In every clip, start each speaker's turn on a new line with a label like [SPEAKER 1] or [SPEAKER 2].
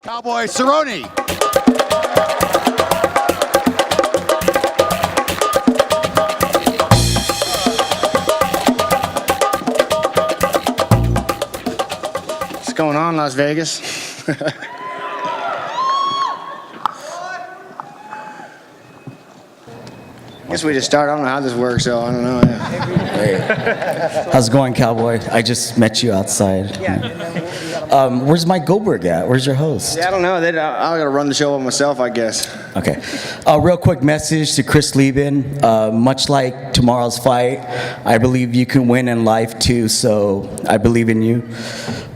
[SPEAKER 1] Cowboy Cerrone.
[SPEAKER 2] What's going on, Las Vegas? I guess we just start. I don't know how this works, so I don't know. Yeah.
[SPEAKER 3] How's it going, Cowboy? I just met you outside. Where's Mike Goldberg at? Where's your host?
[SPEAKER 2] Yeah, I don't know. I gotta run the show by myself, I guess.
[SPEAKER 3] Okay. Real quick message to Chris Lieben. Much like tomorrow's fight, I believe you can win in life too, so I believe in you.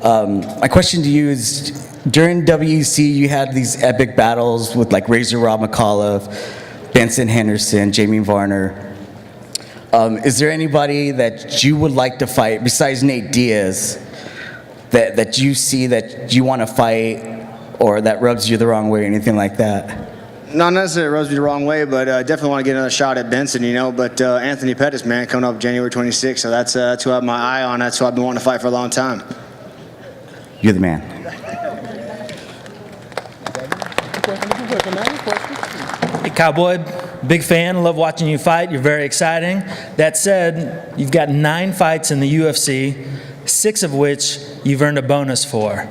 [SPEAKER 3] My question to you is, during WEC, you had these epic battles with like Razor Rob McAuliffe, Benson Henderson, Jamie Varner. Is there anybody that you would like to fight besides Nate Diaz that you see that you want to fight or that rubs you the wrong way or anything like that?
[SPEAKER 2] Not necessarily rubs me the wrong way, but definitely want to get another shot at Benson, you know. But Anthony Pettis, man, coming up January 26th, so that's who I have my eye on. That's who I've been wanting to fight for a long time.
[SPEAKER 3] You're the man.
[SPEAKER 4] Hey, Cowboy, big fan, love watching you fight. You're very exciting. That said, you've got 9 fights in the UFC, 6 of which you've earned a bonus for.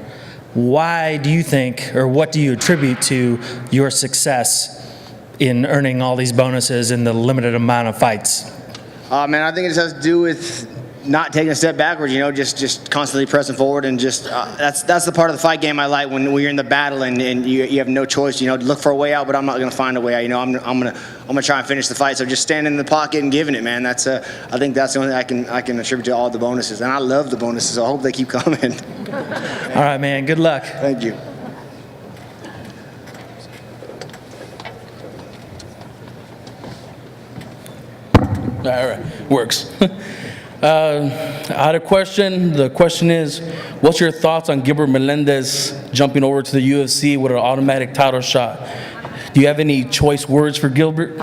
[SPEAKER 4] Why do you think, or what do you attribute to your success in earning all these bonuses in the limited amount of fights?
[SPEAKER 2] Man, I think it just has to do with not taking a step backwards, you know, just constantly pressing forward, and just that's the part of the fight game I like, when you're in the battle and you have no choice, you know, to look for a way out, but I'm not going to find a way out, you know. I'm gonna try and finish the fight. So just standing in the pocket and giving it, man. That's I think that's the only thing I can attribute to all the bonuses, and I love the bonuses. So I hope they keep coming.
[SPEAKER 4] All right, man. Good luck.
[SPEAKER 2] Thank you.
[SPEAKER 5] All right, works. I had a question. The question is, what's your thoughts on Gilbert Melendez jumping over to the UFC with an automatic title shot? Do you have any choice words for Gilbert?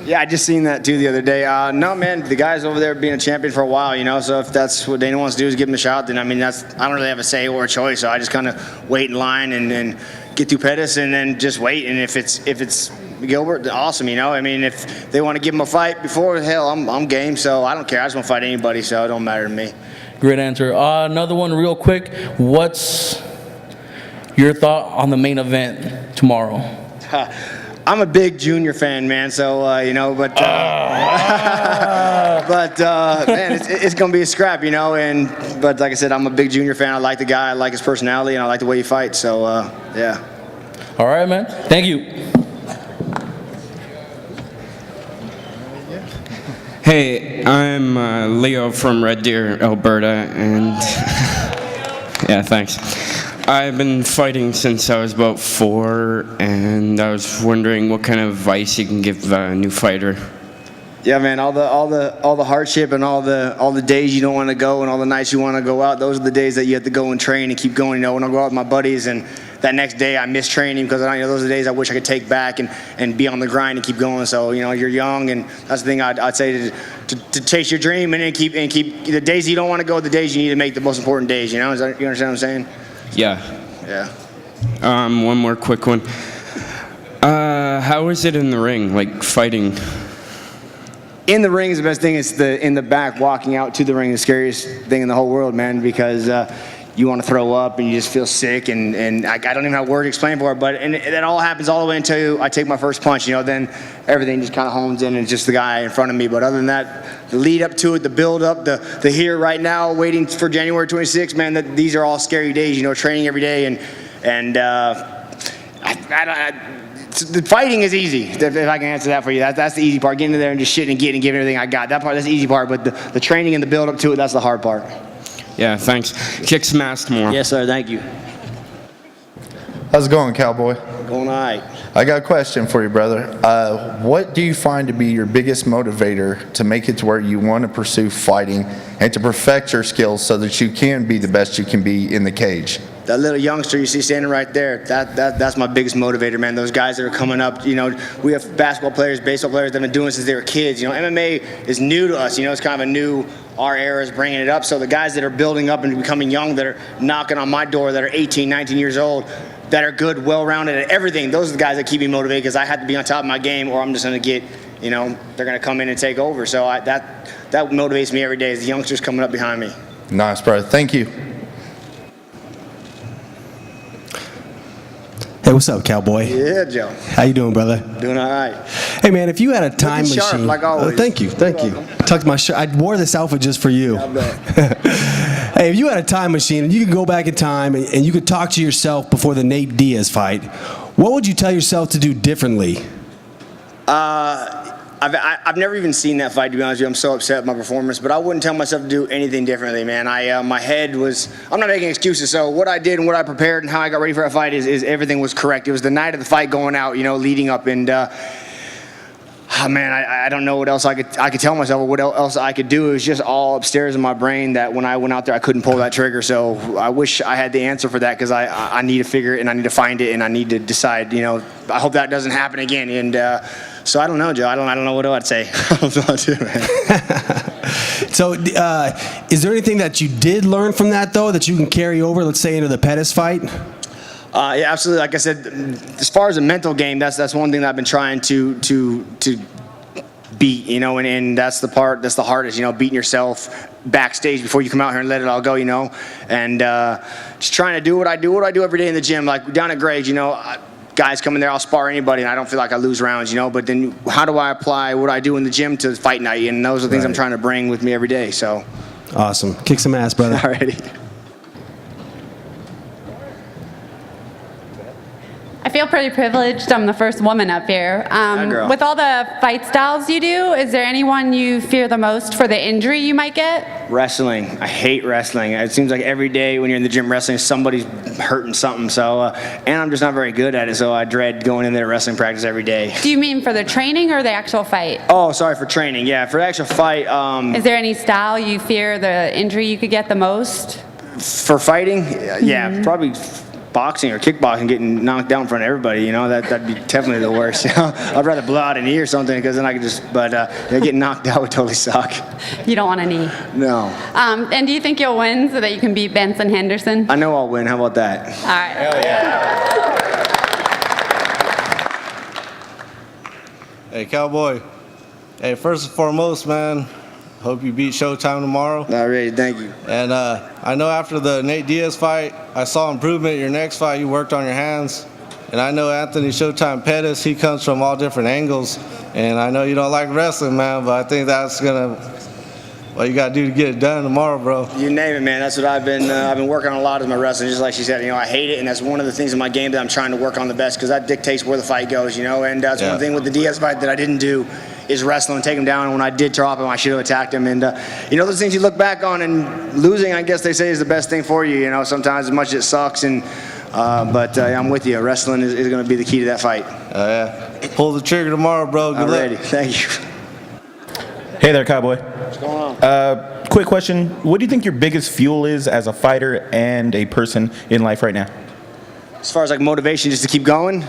[SPEAKER 2] Yeah, I just seen that too the other day. No, man, the guy's over there being a champion for a while, you know. So if that's what Dana wants to do is give him a shot, then I mean I don't really have a say or a choice. So I just kind of wait in line and get through Pettis and then just wait. And if it's Gilbert, awesome, you know. I mean, if they want to give him a fight before, hell, I'm game. So I don't care. I just want to fight anybody, so it don't matter to me.
[SPEAKER 5] Great answer. Another one real quick. What's your thought on the main event tomorrow?
[SPEAKER 2] I'm a big Junior fan, man. So you know, but man, it's gonna be a scrap, you know. But like I said, I'm a big Junior fan. I like the guy. I like his personality, and I like the way he fights. So yeah.
[SPEAKER 5] All right, man. Thank you.
[SPEAKER 6] Hey, I'm Leo from Red Deer, Alberta, and yeah, thanks. I've been fighting since I was about 4, and I was wondering what kind of advice you can give a new fighter.
[SPEAKER 2] Yeah, man, all the hardship and all the days you don't want to go and all the nights you want to go out, those are the days that you have to go and train and keep going. You know, when I go out with my buddies and that next day I miss training because those are the days I wish I could take back and be on the grind and keep going. So, you know, you're young, and that's the thing I'd say to chase your dream and then keep the days you don't want to go, the days you need to make the most important days. You know, you understand what I'm saying?
[SPEAKER 6] Yeah.
[SPEAKER 2] Yeah.
[SPEAKER 6] One more quick one. How is it in the ring, like fighting?
[SPEAKER 2] In the ring is the best thing. It's in the back, walking out to the ring, the scariest thing in the whole world, man, because you want to throw up and you just feel sick, and I don't even have words to explain for it, but that all happens all the way until I take my first punch, you know. Then everything just kind of hones in, and it's just the guy in front of me. But other than that, the lead up to it, the build up, the here right now, waiting for January 26th, man, these are all scary days, you know, training every day, and the fighting is easy, if I can answer that for you. That's the easy part, getting in there and just shitting and getting and giving everything I got. That's the easy part, but the training and the build up to it, that's the hard part.
[SPEAKER 6] Yeah, thanks. Kick some ass tomorrow.
[SPEAKER 2] Yes, sir, thank you.
[SPEAKER 7] How's it going, Cowboy?
[SPEAKER 2] Going all right.
[SPEAKER 7] I got a question for you, brother. What do you find to be your biggest motivator to make it to where you want to pursue fighting and to perfect your skills so that you can be the best you can be in the cage?
[SPEAKER 2] that little youngster you see standing right there, that's my biggest motivator, man. Those guys that are coming up, we have basketball players, baseball players that have been doing it since they were kids. MMA is new to us. It's kind of a new, our era is bringing it up. So the guys that are building up and becoming young, that are knocking on my door, that are 18, 19 years old, that are good, well-rounded at everything, those are the guys that keep me motivated, because I have to be on top of my game, or I'm just going to get, they're going to come in and take over. So that motivates me every day, is the youngsters coming up behind me.
[SPEAKER 7] Nice, brother. Thank you.
[SPEAKER 1] Hey, what's up, Cowboy?
[SPEAKER 2] Yeah, Joe.
[SPEAKER 1] How you doing, brother?
[SPEAKER 2] Doing all right.
[SPEAKER 1] Hey, man, if you had a time
[SPEAKER 2] Looking sharp,
[SPEAKER 1] machine,
[SPEAKER 2] like always.
[SPEAKER 1] Thank you. Tucked my shirt. I wore this outfit just for you.
[SPEAKER 2] I bet.
[SPEAKER 1] Hey, if you had a time machine and you could go back in time and you could talk to yourself before the Nate Diaz fight, what would you tell yourself to do differently?
[SPEAKER 2] I've never even seen that fight, to be honest with you. I'm so upset with my performance, but I wouldn't tell myself to do anything differently, man. My head was, I'm not making excuses, so what I did and what I prepared and how I got ready for that fight is everything was correct. It was the night of the fight going out, leading up, and man, I don't know what else I could tell myself or what else I could do. It was just all upstairs in my brain that when I went out there, I couldn't pull that trigger. So I wish I had the answer for that, because I need to figure it and I need to find it and I need to decide. I hope that doesn't happen again. And so I don't know, Joe. I don't know what I'd say. I don't know what to do, man.
[SPEAKER 1] So, is there anything that you did learn from that, though, that you can carry over, let's say, into the Pettis fight?
[SPEAKER 2] Yeah, absolutely. Like I said, as far as a mental game, that's one thing that I've been trying to beat, and that's the part that's the hardest, beating yourself backstage before you come out here and let it all go, and just trying to do what I do every day in the gym. Like down at Greg's, guys come in there, I'll spar anybody, and I don't feel like I lose rounds, but then how do I apply what I do in the gym to fight night? And those are things I'm trying to bring with me every day. So
[SPEAKER 1] awesome. Kick some ass, brother.
[SPEAKER 2] alrighty.
[SPEAKER 8] I feel pretty privileged. I'm the first woman up here.
[SPEAKER 2] girl.
[SPEAKER 8] With all the fight styles you do, is there anyone you fear the most for the injury you might get?
[SPEAKER 2] Wrestling. I hate wrestling. It seems like every day when you're in the gym wrestling, somebody's hurting something. So, and I'm just not very good at it, so I dread going in there wrestling practice every day.
[SPEAKER 8] Do you mean for the training or the actual fight?
[SPEAKER 2] Oh, sorry, for training. Yeah, for the actual fight.
[SPEAKER 8] Is there any style you fear the injury you could get the most?
[SPEAKER 2] For fighting, yeah, probably boxing or kickboxing, getting knocked down in front of everybody. That'd be definitely the worst. I'd rather blow out an ear or something, because then I could just. But getting knocked out would totally suck.
[SPEAKER 8] You don't want a knee.
[SPEAKER 2] No.
[SPEAKER 8] And do you think you'll win so that you can beat Benson Henderson?
[SPEAKER 2] I know I'll win. How about that?
[SPEAKER 8] All right. Hell
[SPEAKER 9] yeah. Hey, Cowboy. Hey, first and foremost, man, hope you beat Showtime tomorrow.
[SPEAKER 2] All right, thank you.
[SPEAKER 9] And I know after the Nate Diaz fight, I saw improvement. Your next fight, you worked on your hands. And I know Anthony Showtime Pettis, he comes from all different angles. And I know you don't like wrestling, man, but I think that's what you got to do to get it done tomorrow, bro.
[SPEAKER 2] You name it, man. That's what I've been working on a lot, is my wrestling. Just like she said, I hate it, and that's one of the things in my game that I'm trying to work on the best, because that dictates where the fight goes, And that's one thing with the Diaz fight that I didn't do, is wrestle and take him down. And when I did drop him, I should have attacked him. And those things you look back on, and losing, I guess they say, is the best thing for you. Sometimes as much as it sucks, but I'm with you. Wrestling is going to be the key to that fight.
[SPEAKER 9] Yeah. Pull the trigger tomorrow, bro. Good luck.
[SPEAKER 2] Alrighty, thank you.
[SPEAKER 10] Hey there, Cowboy.
[SPEAKER 2] What's going on?
[SPEAKER 10] Quick question. What do you think your biggest fuel is as a fighter and a person in life right now?
[SPEAKER 2] As far as like motivation, just to keep going,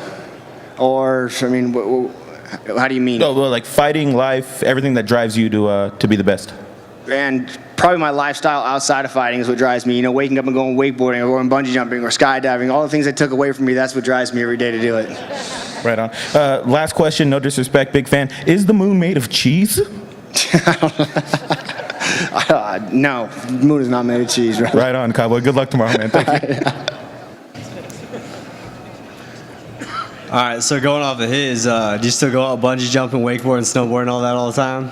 [SPEAKER 2] or how do you mean?
[SPEAKER 10] No, well, like fighting, life, everything that drives you to be the best.
[SPEAKER 2] And probably my lifestyle outside of fighting is what drives me. Waking up and going wakeboarding or going bungee jumping or skydiving, all the things they took away from me, that's what drives me every day to do it.
[SPEAKER 10] Right on. Last question, no disrespect, big fan. Is the moon made of cheese?
[SPEAKER 2] No, the moon is not made of cheese.
[SPEAKER 10] Right on, Cowboy. Good luck tomorrow, man. Thank you.
[SPEAKER 11] All right, so going off of his, do you still go out bungee jumping, wakeboard, and snowboard and all that all the time?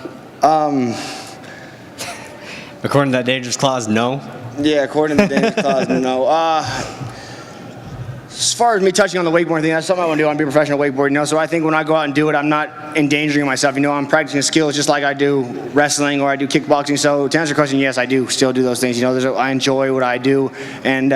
[SPEAKER 11] According to that dangerous clause, no?
[SPEAKER 2] Yeah, according to the dangerous clause, no. As far as me touching on the wakeboarding thing, that's something I want to do. I want to be a professional wakeboarder, so I think when I go out and do it, I'm not endangering myself. I'm practicing skills just like I do wrestling or I do kickboxing. So to answer your question, yes, I do still do those things. I enjoy what I do, and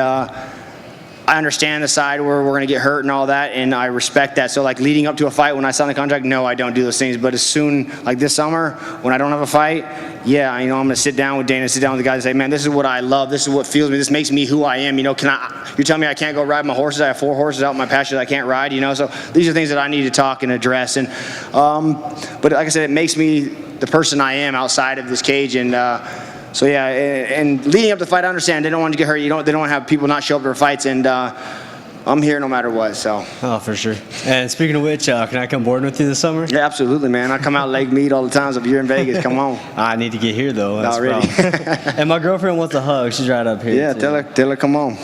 [SPEAKER 2] I understand the side where we're going to get hurt and all that, and I respect that. So like leading up to a fight when I sign the contract, no, I don't do those things. But as soon, like this summer, when I don't have a fight, yeah, I'm going to sit down with Dana, sit down with the guys and say, man, this is what I love. This is what fuels me. This makes me who I am. You're telling me I can't go ride my horses? I have 4 horses out in my pasture that I can't ride, So these are things that I need to talk and address. And, but like I said, it makes me the person I am outside of this cage. And, so yeah, and leading up to the fight, I understand they don't want to get hurt. They don't want to have people not show up to their fights, and I'm here no matter what. So.
[SPEAKER 11] Oh, for sure. And speaking of which, can I come board with you this summer?
[SPEAKER 2] Yeah, absolutely, man. I come out leg meet all the time. So if you're in Vegas, come on.
[SPEAKER 11] I need to get here though. That's
[SPEAKER 2] Already.
[SPEAKER 11] And my girlfriend wants a hug. She's right up here.
[SPEAKER 2] Yeah,
[SPEAKER 11] too.
[SPEAKER 2] tell her, come on.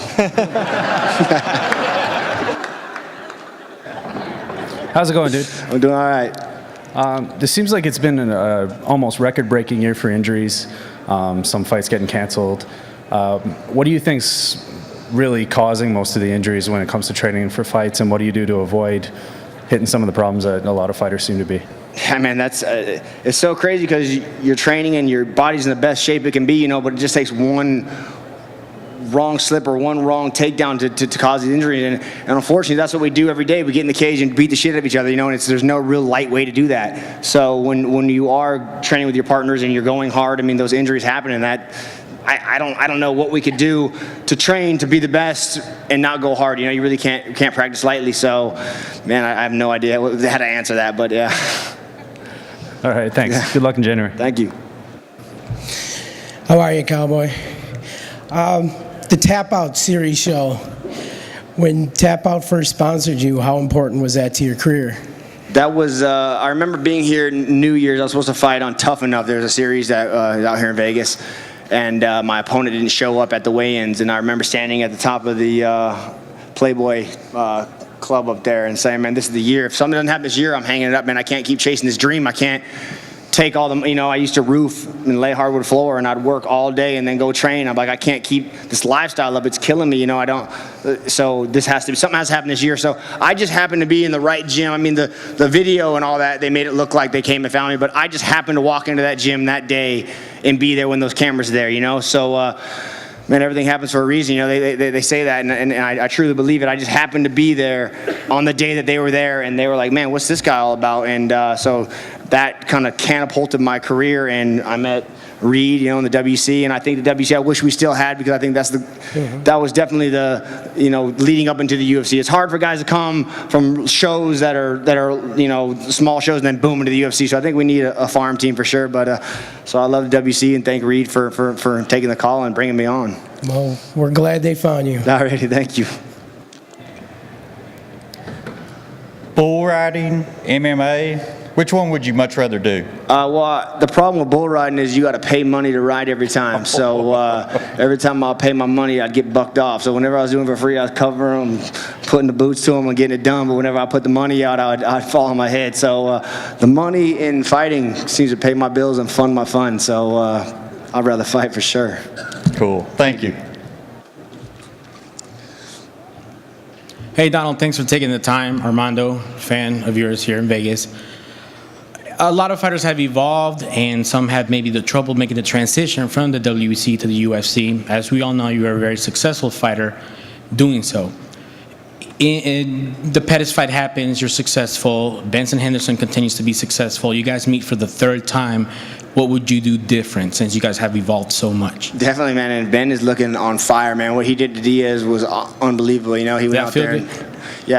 [SPEAKER 12] How's it going, dude?
[SPEAKER 2] I'm doing all right.
[SPEAKER 12] This seems like it's been an almost record-breaking year for injuries. Some fights getting canceled. What do you think's really causing most of the injuries when it comes to training for fights, and what do you do to avoid hitting some of the problems that a lot of fighters seem to be?
[SPEAKER 2] Yeah, man, it's so crazy because you're training and your body's in the best shape it can be, but it just takes one wrong slip or one wrong takedown to cause these injuries. And unfortunately, that's what we do every day. We get in the cage and beat the shit out of each other, and there's no real light way to do that. So when you are training with your partners and you're going hard, those injuries happen, and that I don't know what we could do to train to be the best and not go hard. You really can't practice lightly. So, man, I have no idea how to answer that, but yeah.
[SPEAKER 12] All right, thanks.
[SPEAKER 2] Yeah.
[SPEAKER 12] Good luck in January.
[SPEAKER 2] Thank you.
[SPEAKER 13] How are you, Cowboy? The Tap Out series show, when Tap Out first sponsored you, how important was that to your career?
[SPEAKER 2] That was, I remember being here New Year's. I was supposed to fight on Tough Enough. There's a series that is out here in Vegas, and my opponent didn't show up at the weigh-ins, and I remember standing at the top of the Playboy club up there and saying, man, this is the year. If something doesn't happen this year, I'm hanging it up, man. I can't keep chasing this dream. I can't take all the, I used to roof and lay hardwood floor, and I'd work all day and then go train. I'm like, I can't keep this lifestyle up. It's killing me, so this has to be, something has to happen this year. So I just happened to be in the right gym. The video and all that, they made it look like they came and found me, but I just happened to walk into that gym that day and be there when those cameras are there, So, man, everything happens for a reason. They say that, and I truly believe it. I just happened to be there on the day that they were there, and they were like, man, what's this guy all about? And so that kind of catapulted my career, and I met Reed, in the WC, and I think the WC I wish we still had, because I think that was definitely the, leading up into the UFC. It's hard for guys to come from shows that are small shows and then boom into the UFC. So I think we need a farm team for sure. But so I love the WC and thank Reed for taking the call and bringing me on.
[SPEAKER 13] Well, we're glad they found you.
[SPEAKER 2] Alrighty, thank you.
[SPEAKER 14] Bull riding, MMA. Which one would you much rather do?
[SPEAKER 2] Well, the problem with bull riding is you got to pay money to ride every time. So every time I'll pay my money, I'd get bucked off. So whenever I was doing it for free, I was covering them, putting the boots to them, and getting it done. But whenever I put the money out, I'd fall on my head. So the money in fighting seems to pay my bills and fund my fun. So I'd rather fight for sure.
[SPEAKER 14] Cool. Thank you.
[SPEAKER 15] Hey, Donald, thanks for taking the time. Armando, fan of yours here in Vegas. A lot of fighters have evolved, and some have maybe the trouble making the transition from the WEC to the UFC. As we all know, you are a very successful fighter doing so. The Pettis fight happens, you're successful. Benson Henderson continues to be successful. You guys meet for the third time. What would you do different since you guys have evolved so much?
[SPEAKER 2] Definitely, man. And Ben is looking on fire, man. What he did to Diaz was unbelievable. He went out there.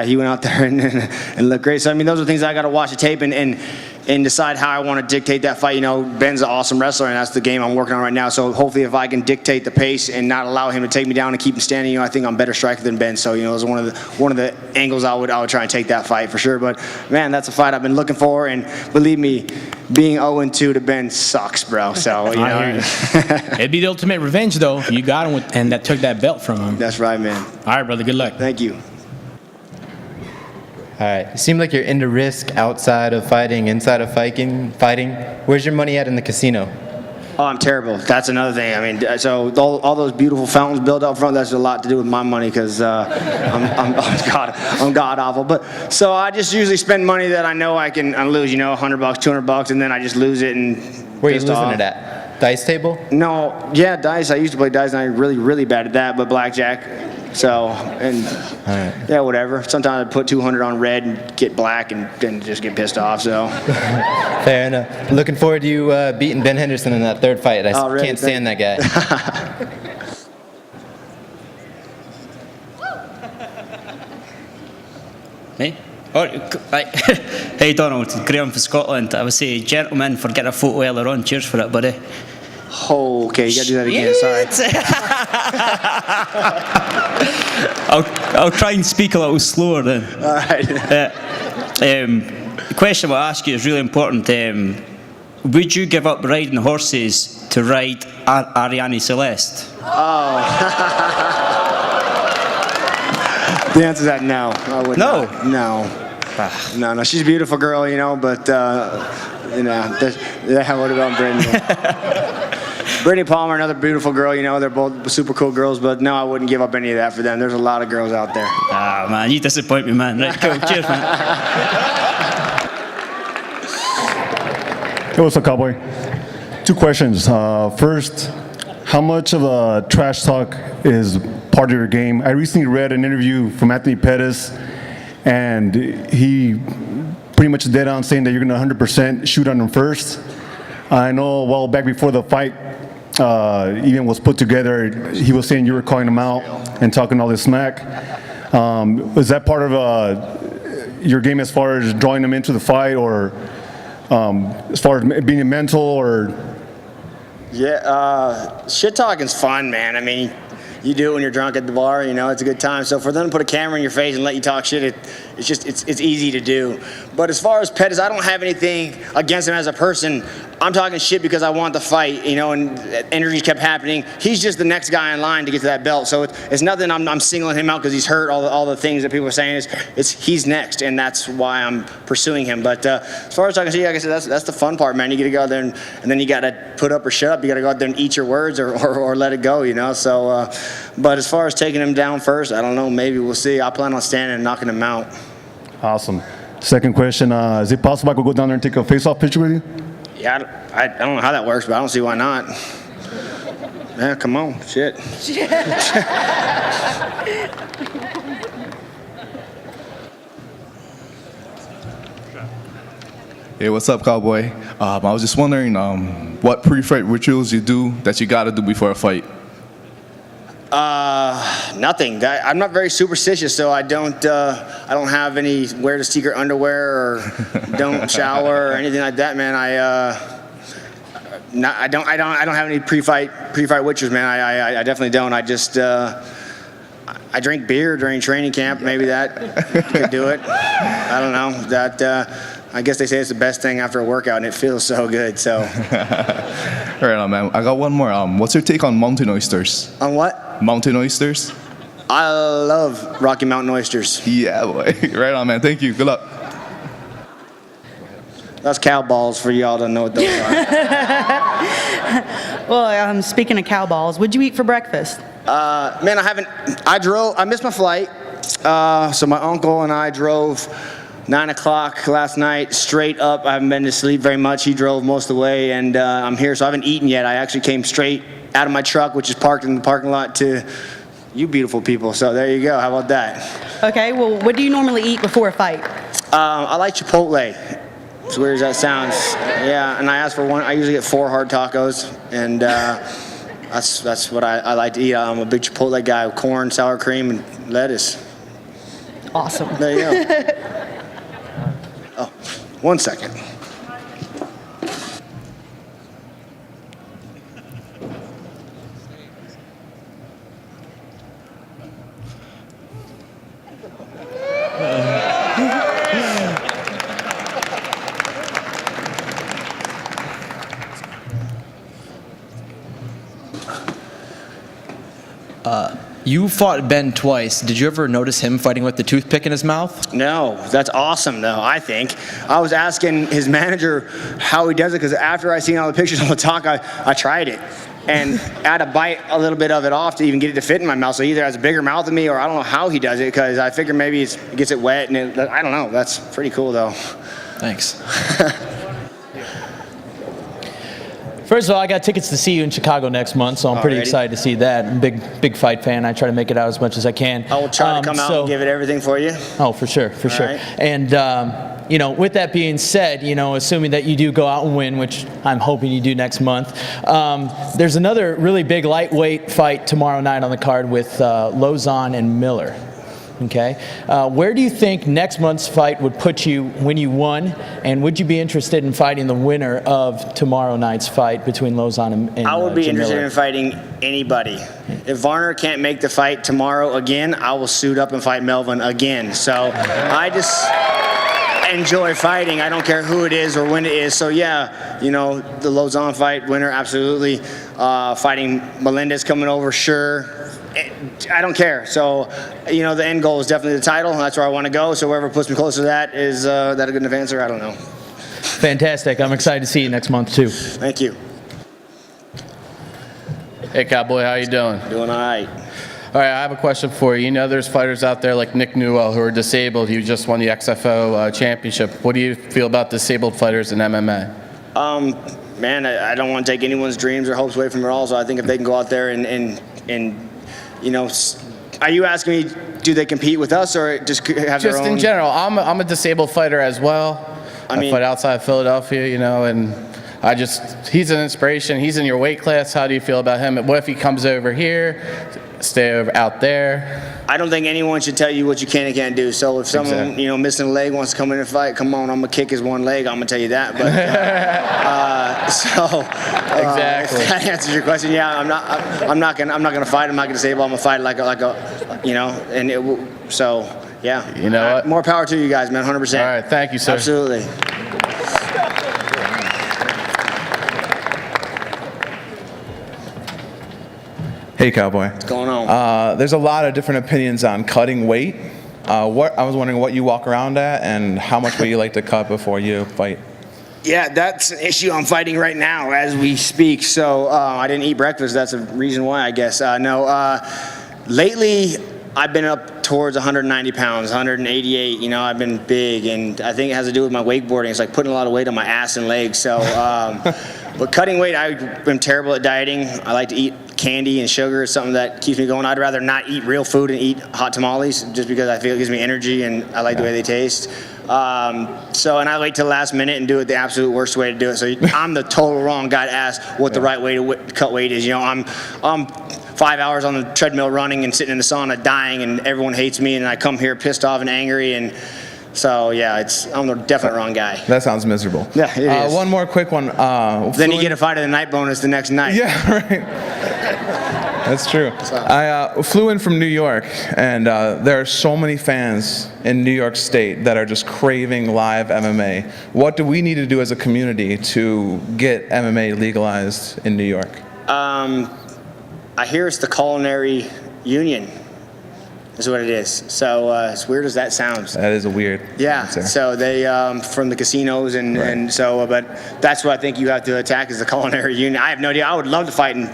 [SPEAKER 2] He went out there and looked great. So, those are things I got to watch the tape and decide how I want to dictate that fight. Ben's an awesome wrestler, and that's the game I'm working on right now. So hopefully if I can dictate the pace and not allow him to take me down and keep him standing, I think I'm a better striker than Ben. So, those are one of the angles I would try and take that fight for sure. But, man, that's a fight I've been looking for. And believe me, being 0-2 to Ben sucks, bro. So,
[SPEAKER 15] It'd be the ultimate revenge, though. You got him, and that took that belt from him.
[SPEAKER 2] That's right, man.
[SPEAKER 15] All right, brother. Good luck.
[SPEAKER 2] Thank you.
[SPEAKER 16] All right. It seems like you're into risk outside of fighting, inside of fighting. Where's your money at in the casino?
[SPEAKER 2] Oh, I'm terrible. That's another thing. So all those beautiful fountains built up front, that's a lot to do with my money because I'm god awful. But so I just usually spend money that I know I can lose, $100, $200, and then I just lose it and.
[SPEAKER 16] Where are you losing it at? Dice table?
[SPEAKER 2] No, yeah, dice. I used to play dice, and I'm really, really bad at that. But blackjack. So, and yeah, whatever. Sometimes I put 200 on red and get black and then just get pissed off. So.
[SPEAKER 16] Fair enough. Looking forward to you beating Ben Henderson in that third fight. I can't stand that guy.
[SPEAKER 17] Me? Right. Hey Donald, Graham from Scotland. I would say gentlemen for getting a photo earlier on. Cheers for it, buddy.
[SPEAKER 2] Oh, okay, you gotta do that again, sorry.
[SPEAKER 17] I'll try and speak a little slower then.
[SPEAKER 2] All right.
[SPEAKER 17] The question I'll ask you is really important. Would you give up riding horses to ride Ariane Celeste?
[SPEAKER 2] Oh. The answer to that, no. I would not. No. No, she's a beautiful girl, you know, but, you know, what about Brittany? Brittany Palmer, another beautiful girl, you know, they're both super cool girls, but no, I wouldn't give up any of that for them. There's a lot of girls out there.
[SPEAKER 17] Ah, man, you disappoint me, man. Right, cool. Cheers, man.
[SPEAKER 18] Hey, what's up, Cowboy? 2 questions. First, how much of trash talk is part of your game? I recently read an interview from Anthony Pettis, and he pretty much dead on saying that you're going to 100% shoot on him first. I know a while back before the fight even was put together, he was saying you were calling him out and talking all this smack. Was that part of your game as far as drawing him into the fight, or as far as being mental, or?
[SPEAKER 2] Yeah, shit talking's fun, man. I mean, you do it when you're drunk at the bar, you know, it's a good time. So for them to put a camera in your face and let you talk shit, it's easy to do. But as far as Pettis, I don't have anything against him as a person. I'm talking shit because I want the fight, you know, and injuries kept happening. He's just the next guy in line to get to that belt. So it's nothing I'm singling him out because he's hurt. All the things that people are saying is he's next, and that's why I'm pursuing him. But as far as talking shit, like I said, that's the fun part, man. You got to go out there and then you got to put up or shut up. You got to go out there and eat your words or let it go, you know. So, but as far as taking him down first, I don't know. Maybe we'll see. I plan on standing and knocking him out.
[SPEAKER 18] Awesome. Second question, is it possible I could go down there and take a face-off picture with you?
[SPEAKER 2] Yeah, I don't know how that works, but I don't see why not. Yeah, come on, shit.
[SPEAKER 19] Hey, what's up, Cowboy? I was just wondering what pre-fight rituals you do that you gotta do before a fight.
[SPEAKER 2] Nothing. I'm not very superstitious, so I don't have any wear the secret underwear or don't shower or anything like that, man. I don't have any pre-fight rituals, man. I definitely don't. I just I drink beer during training camp. Maybe that could do it. I don't know. That I guess they say it's the best thing after a workout, and it feels so good. So.
[SPEAKER 19] All right, man. I got one more. What's your take on mountain oysters?
[SPEAKER 2] On what?
[SPEAKER 19] Mountain oysters.
[SPEAKER 2] I love Rocky Mountain oysters.
[SPEAKER 19] Yeah, boy. Right on, man. Thank you. Good luck.
[SPEAKER 2] That's cow balls for y'all to know what those are.
[SPEAKER 20] Well, speaking of cow balls, what'd you eat for breakfast?
[SPEAKER 2] Man, I missed my flight. So my uncle and I drove 9 o'clock last night, straight up. I haven't been to sleep very much. He drove most of the way, and I'm here, so I haven't eaten yet. I actually came straight out of my truck, which is parked in the parking lot, to you beautiful people. So there you go. How about that?
[SPEAKER 20] Okay, well, what do you normally eat before a fight?
[SPEAKER 2] I like Chipotle. As weird as that sounds. Yeah, and I asked for one. I usually get 4 hard tacos, and that's what I like to eat. I'm a big Chipotle guy with corn, sour cream, and lettuce.
[SPEAKER 20] Awesome.
[SPEAKER 2] There you go. Oh, 1 second.
[SPEAKER 21] You fought Ben twice. Did you ever notice him fighting with the toothpick in his mouth?
[SPEAKER 2] No, that's awesome though, I think. I was asking his manager how he does it, because after I seen all the pictures on the talk, I tried it. And I had to bite a little bit of it off to even get it to fit in my mouth. So he either has a bigger mouth than me, or I don't know how he does it, because I figure maybe it gets it wet, and I don't know. That's pretty cool though.
[SPEAKER 21] Thanks.
[SPEAKER 3] First of all, I got tickets to see you in Chicago next month, so I'm pretty
[SPEAKER 2] Alrighty.
[SPEAKER 3] excited to see that. I'm a big fight fan. I try to make it out as much as I can.
[SPEAKER 2] I will try to come out and give it everything for you.
[SPEAKER 3] Oh, for sure.
[SPEAKER 2] right.
[SPEAKER 3] And, with that being said, assuming that you do go out and win, which I'm hoping you do next month, there's another really big lightweight fight tomorrow night on the card with Lozon and Miller. Okay. Where do you think next month's fight would put you when you won? And would you be interested in fighting the winner of tomorrow night's fight between Lozon and
[SPEAKER 2] I would be
[SPEAKER 3] Jim
[SPEAKER 2] interested
[SPEAKER 3] Miller?
[SPEAKER 2] in fighting anybody. If Varner can't make the fight tomorrow again, I will suit up and fight Melvin again. So I just enjoy fighting. I don't care who it is or when it is. So yeah, the Lozon fight winner, absolutely. Fighting Melendez coming over, sure. I don't care. So, the end goal is definitely the title. That's where I want to go. So whoever puts me closer to that, is that a good enough answer? I don't know.
[SPEAKER 3] Fantastic. I'm excited to see you next month, too.
[SPEAKER 2] Thank you.
[SPEAKER 5] Hey, Cowboy, how you doing?
[SPEAKER 2] Doing all right.
[SPEAKER 5] All right, I have a question for you. There's fighters out there like Nick Newell who are disabled. He just won the XFO championship. What do you feel about disabled fighters in MMA?
[SPEAKER 2] Man, I don't want to take anyone's dreams or hopes away from it all. So I think if they can go out there and are you asking me, do they compete with us or just have their own?
[SPEAKER 5] Just in general, I'm a disabled fighter as well. I fight outside Philadelphia, and he's an inspiration. He's in your weight class. How do you feel about him? What if he comes over here, stay out there?
[SPEAKER 2] I don't think anyone should tell you what you can and can't do. So if someone, missing a leg wants to come in and fight, come on, I'm gonna kick his one leg. I'm gonna tell you that. But
[SPEAKER 5] exactly.
[SPEAKER 2] If that answers your question, yeah, I'm not gonna fight. I'm not gonna disable. I'm gonna fight like a and it will. So yeah.
[SPEAKER 5] You know what?
[SPEAKER 2] More power to you guys, man. 100%.
[SPEAKER 5] All right, thank you, sir.
[SPEAKER 2] Absolutely.
[SPEAKER 22] Hey, Cowboy.
[SPEAKER 2] What's going on?
[SPEAKER 22] There's a lot of different opinions on cutting weight. I was wondering what you walk around at and how much weight you like to cut before you fight.
[SPEAKER 2] Yeah, that's an issue I'm fighting right now as we speak. So I didn't eat breakfast. That's a reason why, I guess. Lately, I've been up towards 190 pounds, 188. I've been big, and I think it has to do with my wakeboarding. It's like putting a lot of weight on my ass and legs. So, but cutting weight, I'm terrible at dieting. I like to eat candy and sugar is something that keeps me going. I'd rather not eat real food and eat hot tamales just because I feel it gives me energy and I like the way they taste. And I wait till the last minute and do it the absolute worst way to do it. So I'm the total wrong guy to ask what the right way to cut weight is. I'm 5 hours on the treadmill running and sitting in the sauna dying, and everyone hates me, and I come here pissed off and angry, and so yeah, I'm the definite wrong guy.
[SPEAKER 22] That sounds miserable.
[SPEAKER 2] Yeah, it is.
[SPEAKER 22] One more quick one.
[SPEAKER 2] Then you get a fight of the night bonus the next night.
[SPEAKER 22] Yeah, right. That's true. I flew in from New York, and there are so many fans in New York State that are just craving live MMA. What do we need to do as a community to get MMA legalized in New York?
[SPEAKER 2] I hear it's the culinary union is what it is. So as weird as that sounds.
[SPEAKER 22] That is a weird answer.
[SPEAKER 2] So they from the casinos and so, but that's what I think you have to attack is the culinary union. I have no idea. I would love to fight in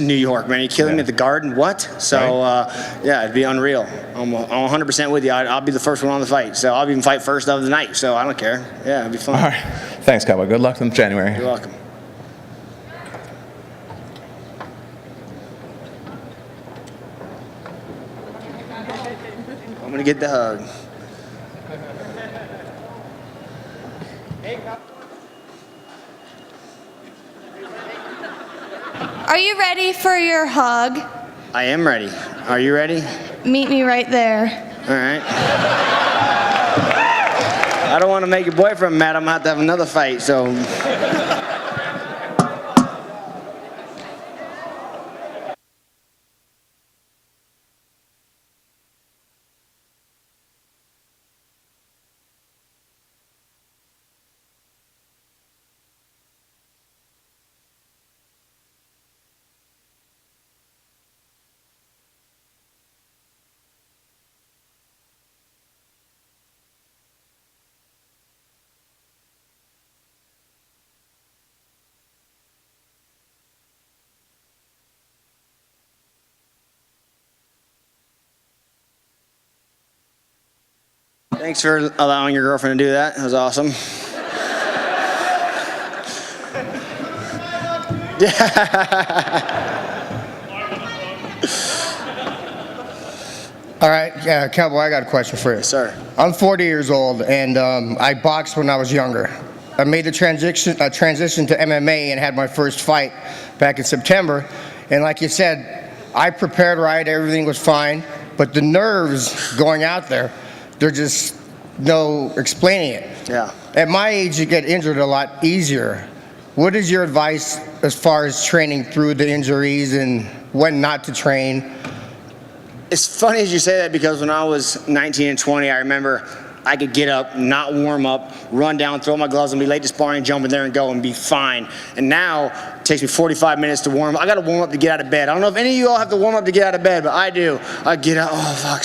[SPEAKER 2] New York, man. Are you killing me at the Garden? What? So yeah, it'd be unreal. I'm 100% with you. I'll be the first one on the fight. So I'll even fight first of the night. So I don't care. Yeah, it'd be fun.
[SPEAKER 22] All right. Thanks, Cowboy. Good luck in January.
[SPEAKER 2] You're welcome. I'm gonna get the hug.
[SPEAKER 23] Are you ready for your hug?
[SPEAKER 2] I am ready. Are you ready?
[SPEAKER 23] Meet me right there.
[SPEAKER 2] All right. I don't want to make your boyfriend mad. I'm gonna have to have another fight. So. Thanks for allowing your girlfriend to do that. That was awesome.
[SPEAKER 4] All right, Cowboy, I got a question for you.
[SPEAKER 2] Sir.
[SPEAKER 4] I'm 40 years old, and I boxed when I was younger. I made the transition to MMA and had my first fight back in September. And like you said, I prepared right, everything was fine, but the nerves going out there, there's just no explaining it.
[SPEAKER 2] Yeah.
[SPEAKER 4] At my age, you get injured a lot easier. What is your advice as far as training through the injuries and when not to train?
[SPEAKER 2] It's funny as you say that because when I was 19 and 20, I remember I could get up, not warm up, run down, throw my gloves, and be late to sparring, jump in there and go and be fine. And now it takes me 45 minutes to warm up. I got to warm up to get out of bed. I don't know if any of you all have to warm up to get out of bed, but I do. I get out, oh fuck.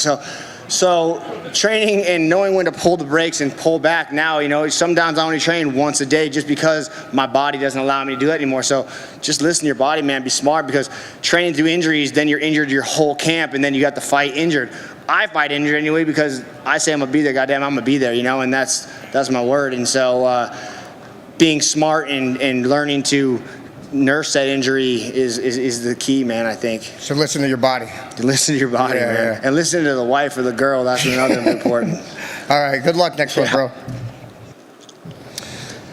[SPEAKER 2] So training and knowing when to pull the brakes and pull back now, you know, sometimes I only train once a day just because my body doesn't allow me to do that anymore. So just listen to your body, man. Be smart because training through injuries, then you're injured your whole camp and then you got to fight injured. I fight injured anyway because I say I'm gonna be there, goddamn, I'm gonna be there, you know, and that's my word. And so being smart and learning to nurse that injury is the key, man, I think.
[SPEAKER 4] So listen to your body.
[SPEAKER 2] Listen to your body, man. Yeah. And listen to the wife or the girl, that's another important.
[SPEAKER 4] All right, good luck next one, bro.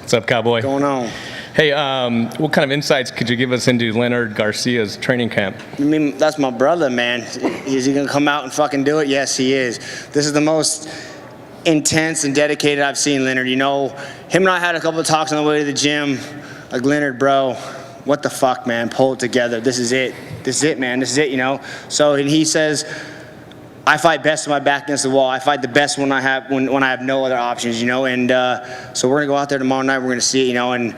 [SPEAKER 6] What's up, Cowboy?
[SPEAKER 2] What's going on?
[SPEAKER 6] Hey, what kind of insights could you give us into Leonard Garcia's training camp?
[SPEAKER 2] I mean, that's my brother, man. Is he gonna come out and fucking do it? Yes, he is. This is the most intense and dedicated I've seen Leonard. You know, him and I had a couple of talks on the way to the gym. Like, Leonard, bro, what the fuck, man? Pull it together. This is it. This is it, man. This is it, you know? So, and he says, I fight best with my back against the wall. I fight the best when I have no other options, you know? And so we're gonna go out there tomorrow night. We're gonna see it, you know? And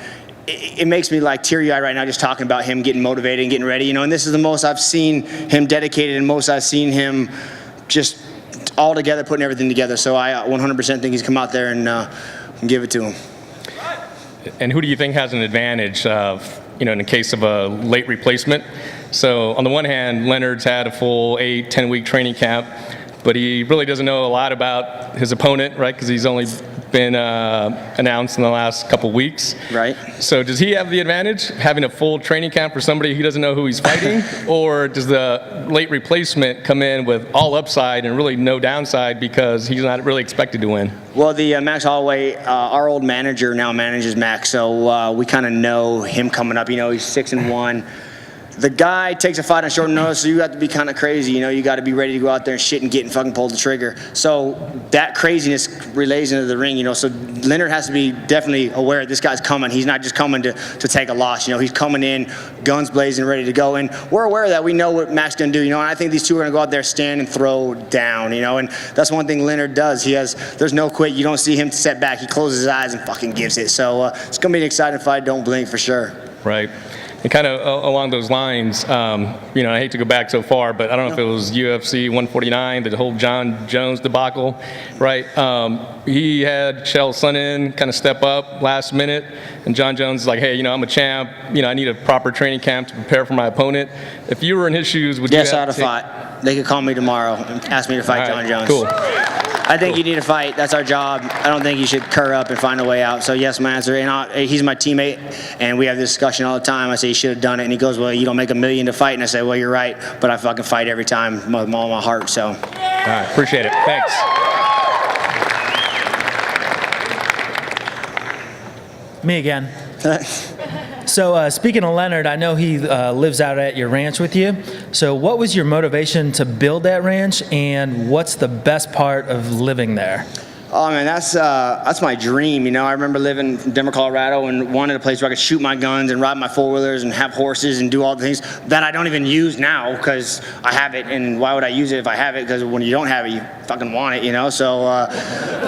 [SPEAKER 2] it makes me like teary-eyed right now just talking about him getting motivated and getting ready, you know? And this is the most I've seen him dedicated and most I've seen him just all together, putting everything together. So I 100% think he's come out there and give it to him.
[SPEAKER 6] And who do you think has an advantage in the case of a late replacement? So on the one hand, Leonard's had a full 8-10 week training camp, but he really doesn't know a lot about his opponent, right? Because he's only been announced in the last couple weeks.
[SPEAKER 2] Right.
[SPEAKER 6] So does he have the advantage, having a full training camp for somebody who doesn't know who he's fighting? Or does the late replacement come in with all upside and really no downside because he's not really expected to win?
[SPEAKER 2] Well, the Max Holloway, our old manager now manages Max, so we kind of know him coming up. You know, he's 6-1. The guy takes a fight on short notice, so you have to be kind of crazy. You know, you got to be ready to go out there and shit and get and fucking pull the trigger. So that craziness relays into the ring, you know. So Leonard has to be definitely aware this guy's coming. He's not just coming to take a loss. You know, he's coming in, guns blazing, ready to go. And we're aware of that. We know what Mac's going to do, you know. And I think these two are going to go out there, stand and throw down, you know. And that's one thing Leonard does. There's no quit. You don't see him set back. He closes his eyes and fucking gives it. So it's going to be an exciting fight. Don't blink for sure.
[SPEAKER 6] Right. And kind of along those lines, I hate to go back so far, but I don't know if it was UFC 149, the whole John Jones debacle, right? He had Chael Sonnen kind of step up last minute, and John Jones is like, hey, I'm a champ. I need a proper training camp to prepare for my opponent. If you were in his shoes, would you
[SPEAKER 2] Yes, I'd have fought. They could call me tomorrow and ask me to fight John Jones.
[SPEAKER 6] Cool.
[SPEAKER 2] I think you need to fight. That's our job. I don't think you should curl up and find a way out. So yes, my answer. And he's my teammate, and we have this discussion all the time. I say you should have done it, and he goes, "Well, you don't make $1 million to fight." And I say, "Well, you're right, but I fucking fight every time with all my heart." So.
[SPEAKER 6] All right, appreciate it. Thanks.
[SPEAKER 7] Me again. So speaking of Leonard, I know he lives out at your ranch with you. So what was your motivation to build that ranch, and what's the best part of living there?
[SPEAKER 2] Oh man, that's my dream. I remember living in Denver, Colorado, and wanted a place where I could shoot my guns and ride my four-wheelers and have horses and do all the things that I don't even use now because I have it. And why would I use it if I have it? Because when you don't have it, you fucking want it, So,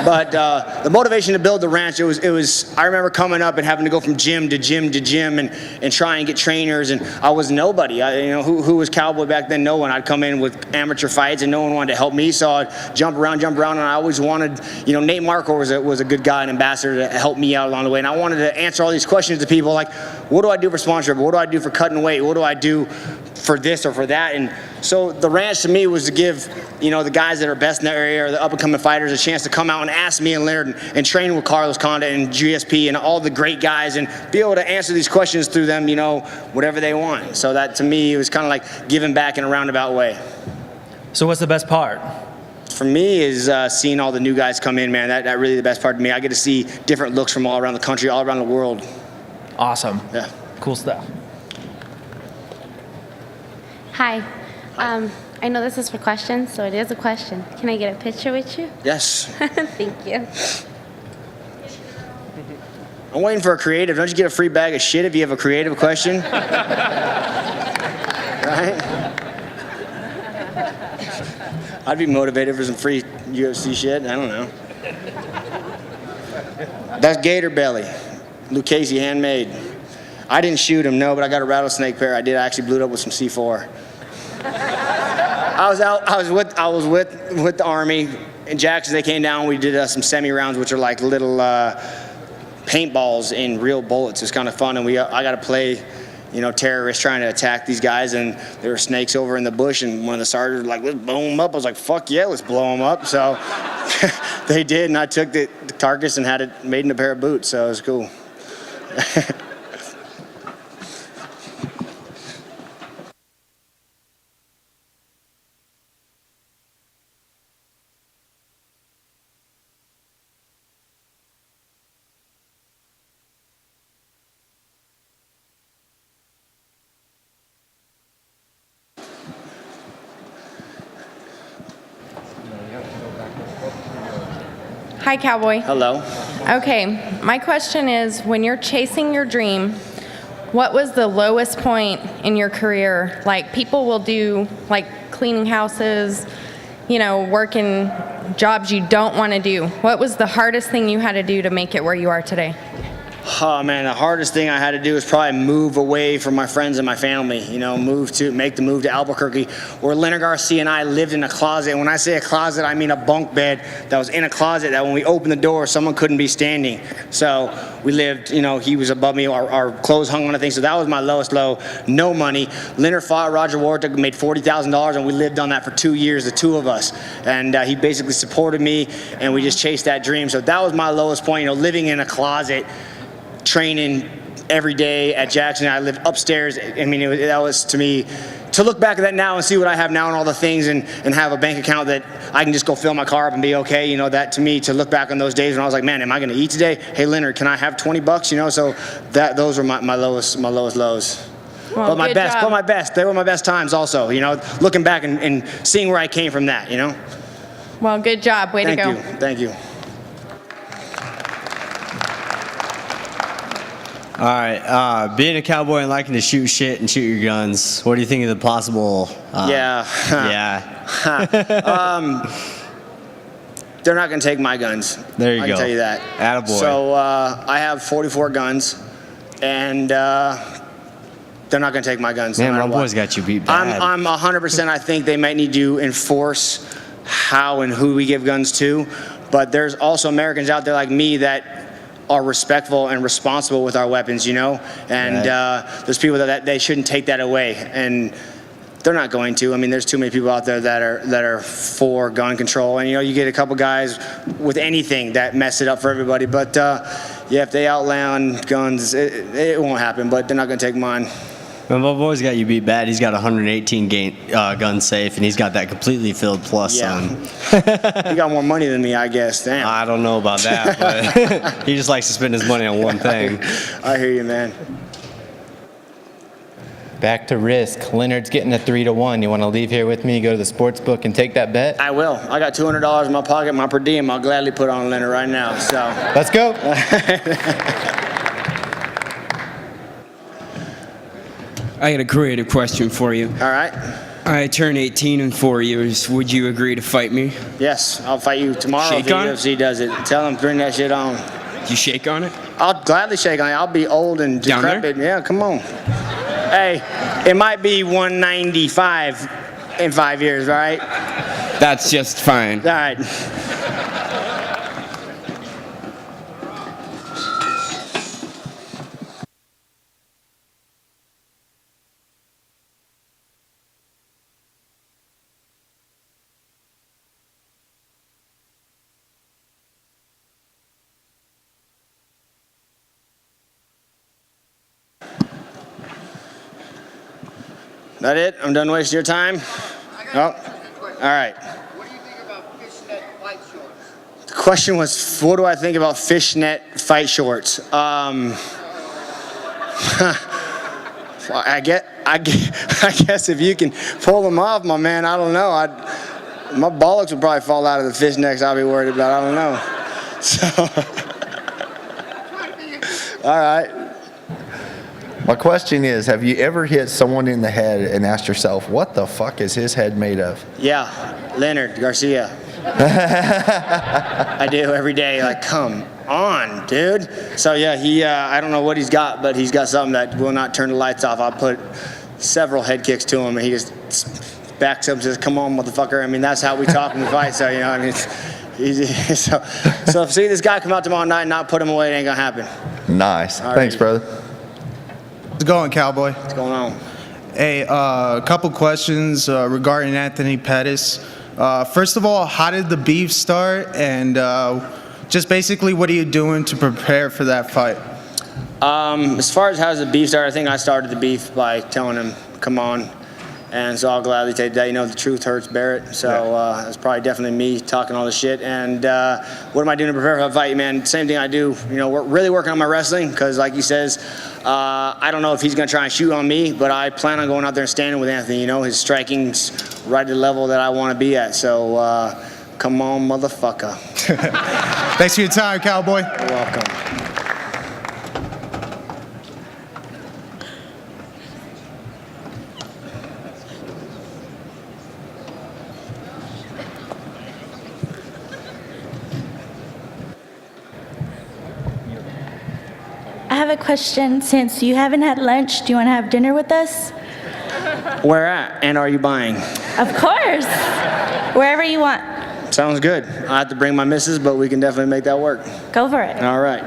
[SPEAKER 2] but the motivation to build the ranch, it was. I remember coming up and having to go from gym to gym to gym and try and get trainers, and I was nobody. Who was Cowboy back then? No one. I'd come in with amateur fights, and no one wanted to help me, so I'd jump around, and I always wanted. Nate Marco was a good guy, an ambassador to help me out along the way. And I wanted to answer all these questions to people like, what do I do for sponsorship? What do I do for cutting weight? What do I do for this or for that? And so the ranch to me was to give, the guys that are best in their area or the up-and-coming fighters a chance to come out and ask me and Leonard and train with Carlos Condit and GSP and all the great guys and be able to answer these questions through them, whatever they want. So that to me, it was kind of like giving back in a roundabout way.
[SPEAKER 7] So what's the best part?
[SPEAKER 2] For me is seeing all the new guys come in, man. That really the best part to me. I get to see different looks from all around the country, all around the world.
[SPEAKER 7] Awesome.
[SPEAKER 2] Yeah.
[SPEAKER 7] Cool stuff.
[SPEAKER 1] Hi. I know this is for questions, so it is a question. Can I get a picture with you?
[SPEAKER 2] Yes.
[SPEAKER 1] Thank you.
[SPEAKER 2] I'm waiting for a creative. Don't you get a free bag of shit if you have a creative question? Right? I'd be motivated for some free UFC shit. I don't know. That's Gator Belly. Lucchese handmade. I didn't shoot him, no, but I got a rattlesnake pair. I actually blew it up with some C4. I was with the Army in Jackson. They came down. We did some semi rounds, which are like little paintballs in real bullets. It's kind of fun, and I got to play, terrorists trying to attack these guys, and there were snakes over in the bush, and one of the sergeants was like, let's blow them up. I was like, fuck yeah, let's blow them up. So they did, and I took the carcass and had it made in a pair of boots, so it was cool.
[SPEAKER 8] Hi, Cowboy.
[SPEAKER 2] Hello.
[SPEAKER 8] Okay, my question is, when you're chasing your dream, what was the lowest point in your career? Like, people will do, like, cleaning houses, working jobs you don't want to do. What was the hardest thing you had to do to make it where you are today?
[SPEAKER 2] Oh man, the hardest thing I had to do was probably move away from my friends and my family. Make the move to Albuquerque, where Leonard Garcia and I lived in a closet. And when I say a closet, I mean a bunk bed that was in a closet that when we opened the door, someone couldn't be standing. So we lived, he was above me, our clothes hung on the thing. So that was my lowest low. No money. Leonard fought Roger Warwick, made $40,000, and we lived on that for 2 years, the two of us. And he basically supported me, and we just chased that dream. So that was my lowest point. Living in a closet, training every day at Jackson. I lived upstairs. I mean, that was, to me, to look back at that now and see what I have now and all the things and have a bank account that I can just go fill my car up and be okay. That to me, to look back on those days when I was like, man, am I going to eat today? Hey, Leonard, can I have $20? So those were my lowest lows.
[SPEAKER 8] Well,
[SPEAKER 2] but my best, they were my best times also, looking back and seeing where I came from that,
[SPEAKER 8] Well, good job. Way to go.
[SPEAKER 2] Thank you.
[SPEAKER 11] All right, being a cowboy and liking to shoot shit and shoot your guns, what do you think of the possible?
[SPEAKER 2] Yeah. They're not going to take my guns.
[SPEAKER 11] There you go.
[SPEAKER 2] I can tell you that.
[SPEAKER 11] Attaboy.
[SPEAKER 2] So I have 44 guns, and they're not going to take my guns.
[SPEAKER 11] Man, my boy's got you beat bad.
[SPEAKER 2] I'm 100%. I think they might need to enforce how and who we give guns to, but there's also Americans out there like me that are respectful and responsible with our weapons, and right. There's people that they shouldn't take that away, and they're not going to. I mean, there's too many people out there that are for gun control, and you get a couple guys with anything that mess it up for everybody. But if they outlaw guns, it won't happen. But they're not going to take mine.
[SPEAKER 11] My boy's got you beat bad. He's got 118 gun safe, and he's got that completely filled plus some.
[SPEAKER 2] He got more money than me, I guess. Damn.
[SPEAKER 11] I don't know about that, but he just likes to spend his money on one thing.
[SPEAKER 2] I hear you, man.
[SPEAKER 16] Back to risk. Leonard's getting a 3-1. You want to leave here with me, go to the sports book, and take that bet?
[SPEAKER 2] I will. I got $200 in my pocket, my per diem. I'll gladly put on Leonard right now. So
[SPEAKER 16] let's go.
[SPEAKER 9] I got a creative question for you.
[SPEAKER 2] All right.
[SPEAKER 9] I turn 18 in 4 years. Would you agree to fight me?
[SPEAKER 2] Yes, I'll fight you tomorrow if the UFC does it. Tell them, bring that shit on.
[SPEAKER 9] You shake on it?
[SPEAKER 2] I'll gladly shake on it. I'll be old and decrepit. Yeah, come on. Hey, it might be 195 in 5 years, right?
[SPEAKER 9] That's just fine.
[SPEAKER 2] All right. That it? I'm done wasting your time? Oh, all right. The question was, what do I think about fishnet fight shorts? I guess if you can pull them off, my man, I don't know. My bollocks would probably fall out of the fishnets I'll be worried about. I don't know. So, all right.
[SPEAKER 10] My question is, have you ever hit someone in the head and asked yourself, what the fuck is his head made of?
[SPEAKER 2] Yeah, Leonard Garcia. I do every day, like, come on, dude. So yeah, I don't know what he's got, but he's got something that will not turn the lights off. I'll put several head kicks to him, and he just backs up and says, come on, motherfucker. I mean, that's how we talk in the fight, so, you know, I mean, it's easy. So if see this guy come out tomorrow night and not put him away, it ain't gonna happen.
[SPEAKER 10] Nice.
[SPEAKER 2] All
[SPEAKER 10] Thanks,
[SPEAKER 2] right.
[SPEAKER 10] brother.
[SPEAKER 12] How's it going, Cowboy?
[SPEAKER 2] What's going on?
[SPEAKER 12] Hey, a couple questions regarding Anthony Pettis. First of all, how did the beef start? And just basically, what are you doing to prepare for that fight?
[SPEAKER 2] As far as how's the beef start, I think I started the beef by telling him, come on. And so I'll gladly take that. You know, the truth hurts, bear it. So it's probably definitely me talking all this shit. And what am I doing to prepare for that fight, man? Same thing I do. You know, we're really working on my wrestling because, like he says, I don't know if he's going to try and shoot on me, but I plan on going out there and standing with Anthony. You know, his striking's right at the level that I want to be at. So come on, motherfucker.
[SPEAKER 12] Thanks for your time, Cowboy.
[SPEAKER 2] You're welcome.
[SPEAKER 23] I have a question. Since you haven't had lunch, do you want to have dinner with us?
[SPEAKER 2] Where at? And are you buying?
[SPEAKER 23] Of course. Wherever you want.
[SPEAKER 2] Sounds good. I have to bring my missus, but we can definitely make that work.
[SPEAKER 23] Go for it.
[SPEAKER 2] All right.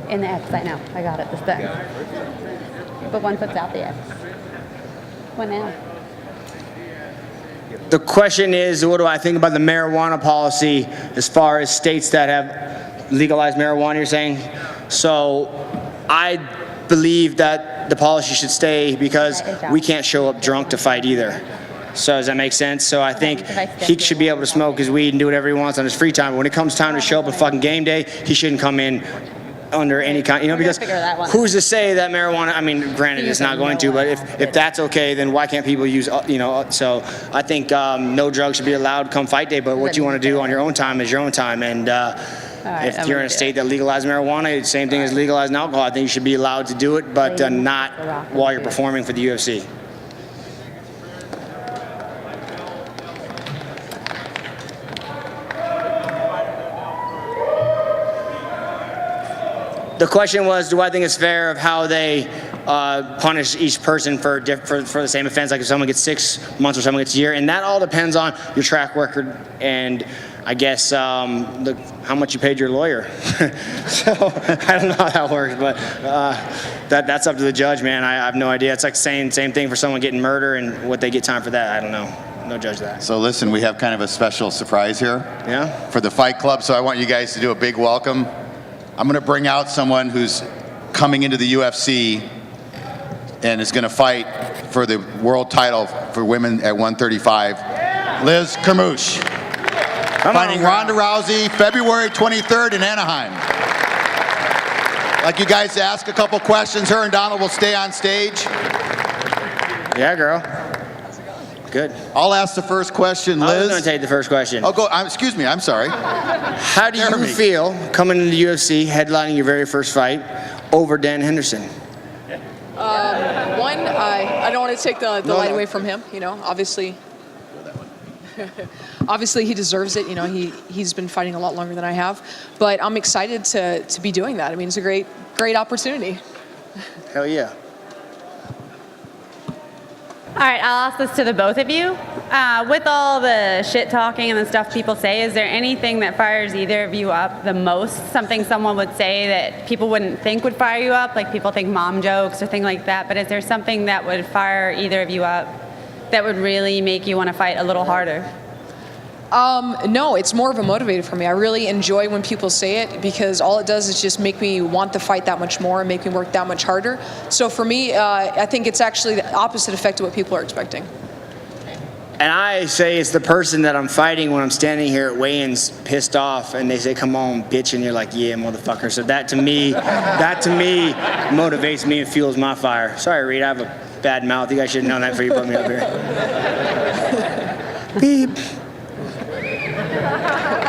[SPEAKER 1] In the X, I know. I got it this time. But once it's out the X. What now?
[SPEAKER 2] The question is, what do I think about the marijuana policy as far as states that have legalized marijuana, you're saying? So I believe that the policy should stay because we can't show up drunk to fight either. So does that make sense? So I think he should be able to smoke his weed and do whatever he wants on his free time. But when it comes time to show up at fucking game day, he shouldn't come in under any kind, you know, because who's to say that marijuana, I mean, granted it's not going to, but if that's okay, then why can't people use, you know, so I think no drugs should be allowed come fight day, but what you want to do on your own time is your own time, and if you're in a state that legalizes marijuana, it's the same thing as legalizing alcohol. I think you should be allowed to do it, but not while you're performing for the UFC. The question was, do I think it's fair of how they punish each person for the same offense? Like if someone gets 6 months or someone gets a year, and that all depends on your track record and I guess how much you paid your lawyer. So I don't know how that works, but that's up to the judge, man. I have no idea. It's like saying same thing for someone getting murder and what they get time for that. I don't know. No judge that.
[SPEAKER 13] So listen, we have kind of a special surprise here.
[SPEAKER 2] Yeah.
[SPEAKER 13] For the Fight Club. So I want you guys to do a big welcome. I'm going to bring out someone who's coming into the UFC and is going to fight for the world title for women at 135. Liz Carmouche. Fighting Ronda Rousey February 23rd in Anaheim. I'd like you guys to ask a couple questions. Her and Donald will stay on stage.
[SPEAKER 2] Yeah, girl. Good.
[SPEAKER 13] I'll ask the first question, Liz.
[SPEAKER 2] I was going to take the first question.
[SPEAKER 13] Oh, go. Excuse me. I'm sorry.
[SPEAKER 2] How do you feel coming into the UFC, headlining your very first fight over Dan Henderson?
[SPEAKER 24] One, I don't want to take the light away from him. You know, obviously he deserves it. You know, he's been fighting a lot longer than I have, but I'm excited to be doing that. I mean, it's a great opportunity.
[SPEAKER 2] Hell yeah.
[SPEAKER 1] All right, I'll ask this to the both of you. With all the shit talking and the stuff people say, is there anything that fires either of you up the most? Something someone would say that people wouldn't think would fire you up, like people think mom jokes or things like that, but is there something that would fire either of you up that would really make you want to fight a little harder?
[SPEAKER 24] No, it's more of a motivator for me. I really enjoy when people say it because all it does is just make me want to fight that much more and make me work that much harder. So for me, I think it's actually the opposite effect of what people are expecting.
[SPEAKER 2] And I say it's the person that I'm fighting when I'm standing here at weigh-ins pissed off and they say, come on, bitch, and you're like, yeah, motherfucker. So that to me motivates me and fuels my fire. Sorry, Reed, I have a bad mouth. You guys should have known that before you put me up here. Beep.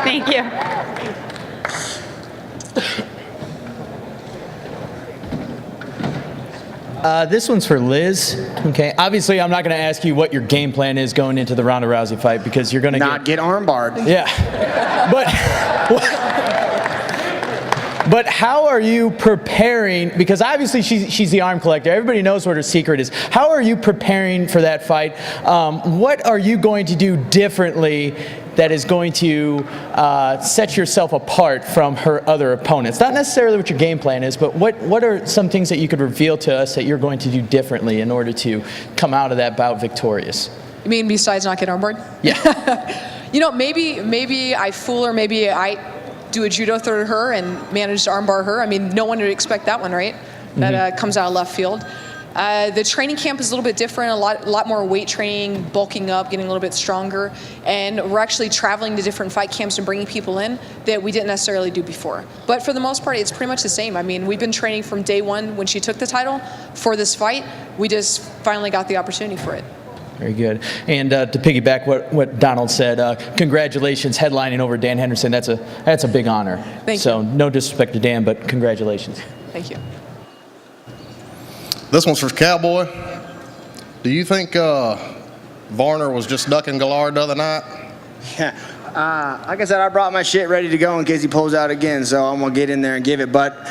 [SPEAKER 1] Thank you.
[SPEAKER 3] This one's for Liz. Okay. Obviously, I'm not going to ask you what your game plan is going into the Ronda Rousey fight because you're going to
[SPEAKER 2] not get armbarred.
[SPEAKER 3] Yeah. But how are you preparing? Because obviously she's the arm collector. Everybody knows what her secret is. How are you preparing for that fight? What are you going to do differently that is going to set yourself apart from her other opponents? Not necessarily what your game plan is, but what are some things that you could reveal to us that you're going to do differently in order to come out of that bout victorious?
[SPEAKER 24] You mean besides not get armbarred?
[SPEAKER 3] Yeah.
[SPEAKER 24] You know, maybe I fool her, maybe I do a judo throw to her and manage to armbar her. I mean, no one would expect that one, right? That comes out of left field. The training camp is a little bit different, a lot more weight training, bulking up, getting a little bit stronger, and we're actually traveling to different fight camps and bringing people in that we didn't necessarily do before. But for the most part, it's pretty much the same. I mean, we've been training from day one when she took the title for this fight. We just finally got the opportunity for it.
[SPEAKER 3] Very good. And to piggyback what Donald said, congratulations headlining over Dan Henderson. That's a big honor.
[SPEAKER 24] Thank you.
[SPEAKER 3] So no disrespect to Dan, but congratulations.
[SPEAKER 24] Thank you.
[SPEAKER 14] This one's for Cowboy. Do you think Varner was just ducking Gallard the other night?
[SPEAKER 2] Yeah. Like I said, I brought my shit ready to go in case he pulls out again, so I'm going to get in there and give it. But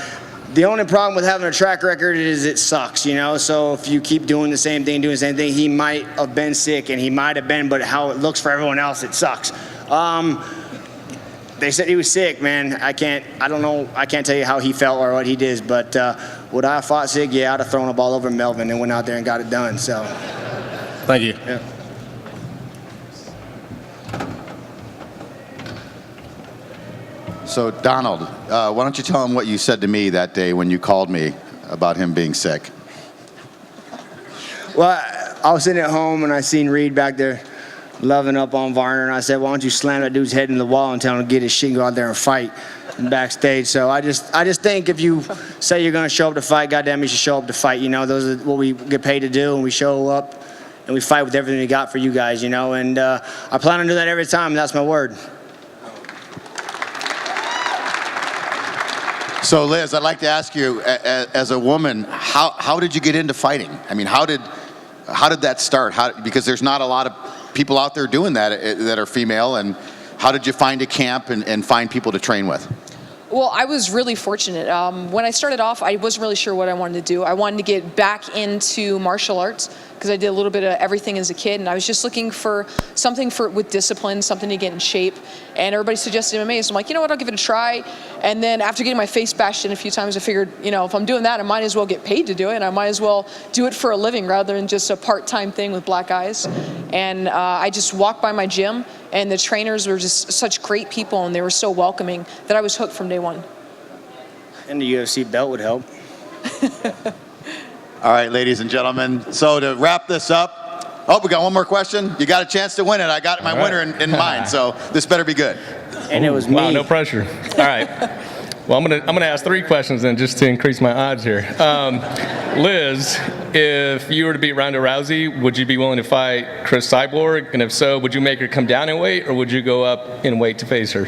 [SPEAKER 2] the only problem with having a track record is it sucks, you know? So if you keep doing the same thing, he might have been sick, and he might have been, but how it looks for everyone else, it sucks. They said he was sick, man. I can't tell you how he felt or what he did, but would I have fought sick? Yeah, I'd have thrown a ball over Melvin and went out there and got it done, so.
[SPEAKER 14] Thank you.
[SPEAKER 2] Yeah.
[SPEAKER 13] So, Donald, why don't you tell him what you said to me that day when you called me about him being sick?
[SPEAKER 2] Well, I was sitting at home and I seen Reed back there loving up on Varner, and I said, why don't you slam that dude's head in the wall and tell him to get his shit and go out there and fight backstage. So I just think if you say you're going to show up to fight, goddamn, you should show up to fight. You know, those are what we get paid to do, and we show up and we fight with everything we got for you guys, you know, and I plan on doing that every time, and that's my word.
[SPEAKER 13] So, Liz, I'd like to ask you, as a woman, how did you get into fighting? I mean, how did that start? Because there's not a lot of people out there doing that are female, and how did you find a camp and find people to train with?
[SPEAKER 24] Well, I was really fortunate. When I started off, I wasn't really sure what I wanted to do. I wanted to get back into martial arts because I did a little bit of everything as a kid, and I was just looking for something with discipline, something to get in shape. And everybody suggested MMA, so I'm like, you know what, I'll give it a try. And then after getting my face bashed in a few times, I figured, you know, if I'm doing that, I might as well get paid to do it, and I might as well do it for a living rather than just a part-time thing with black eyes. And I just walked by my gym, and the trainers were just such great people, and they were so welcoming that I was hooked from day one.
[SPEAKER 2] And the UFC belt would help.
[SPEAKER 13] All right, ladies and gentlemen. So to wrap this up, we got one more question. You got a chance to win it. I got my winner in mind, so this better be good.
[SPEAKER 2] And it was me.
[SPEAKER 6] Wow, no pressure. All right. Well, I'm gonna ask 3 questions then, just to increase my odds here. Liz, if you were to beat Ronda Rousey, would you be willing to fight Chris Cyborg? And if so, would you make her come down in weight, or would you go up in weight to face her?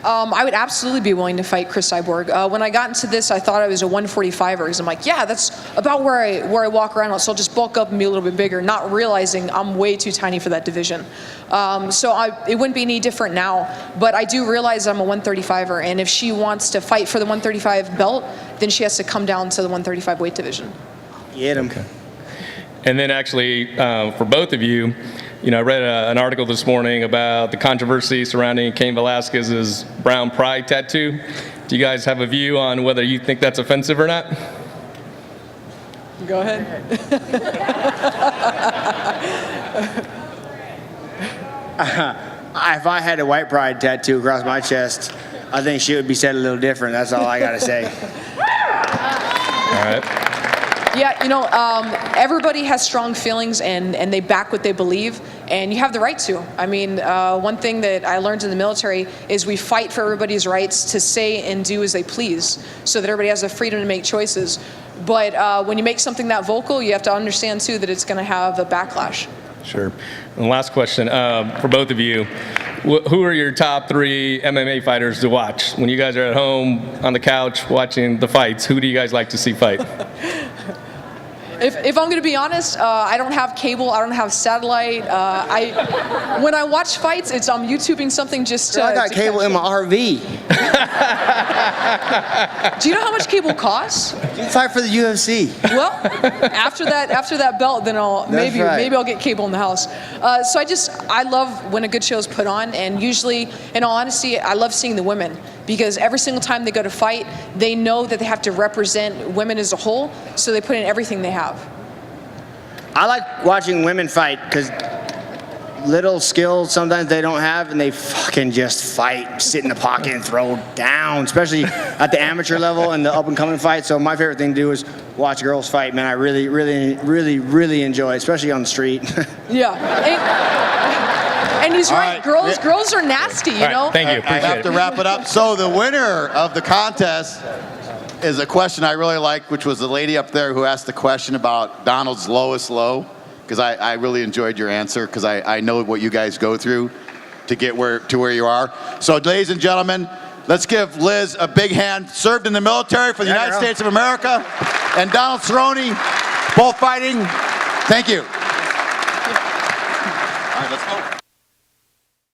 [SPEAKER 24] I would absolutely be willing to fight Chris Cyborg. When I got into this, I thought I was a 145er because I'm like, yeah, that's about where I walk around. So I'll just bulk up and be a little bit bigger, not realizing I'm way too tiny for that division. It wouldn't be any different now, but I do realize I'm a 135er, and if she wants to fight for the 135 belt, then she has to come down to the 135 weight division.
[SPEAKER 2] Get him.
[SPEAKER 6] Okay. And then actually, for both of you, you know, I read an article this morning about the controversy surrounding Cain Velasquez's brown pride tattoo. Do you guys have a view on whether you think that's offensive or not?
[SPEAKER 24] Go ahead.
[SPEAKER 2] If I had a white pride tattoo across my chest, I think she would be said a little different. That's all I got to say.
[SPEAKER 6] All right.
[SPEAKER 24] Yeah, everybody has strong feelings and they back what they believe, and you have the right to. I mean, one thing that I learned in the military is we fight for everybody's rights to say and do as they please, so that everybody has the freedom to make choices. But when you make something that vocal, you have to understand, too, that it's going to have a backlash.
[SPEAKER 6] Sure. And last question for both of you. Who are your top 3 MMA fighters to watch? When you guys are at home on the couch watching the fights, who do you guys like to see fight?
[SPEAKER 24] If I'm going to be honest, I don't have cable. I don't have satellite. When I watch fights, I'm YouTubing something just to.
[SPEAKER 2] I got cable in my RV.
[SPEAKER 24] Do you know how much cable costs?
[SPEAKER 2] You fight for the UFC.
[SPEAKER 24] Well, after that belt, then maybe I'll get cable in the house. So I love when a good show is put on, and usually, in all honesty, I love seeing the women, because every single time they go to fight, they know that they have to represent women as a whole, so they put in everything they have.
[SPEAKER 2] I like watching women fight because little skills sometimes they don't have, and they fucking just fight, sit in the pocket and throw down, especially at the amateur level and the up-and-coming fight. So my favorite thing to do is watch girls fight, man. I really, really, really, really enjoy it, especially on the street.
[SPEAKER 24] Yeah. And he's right. Girls are nasty, you know?
[SPEAKER 6] Thank you.
[SPEAKER 13] I have to wrap it up. So the winner of the contest is a question I really liked, which was the lady up there who asked the question about Donald's lowest low, because I really enjoyed your answer, because I know what you guys go through to get where you are. So ladies and gentlemen, let's give Liz a big hand. Served in the military for the United States of America, and Donald Cerrone, both fighting. Thank you. All right, let's go.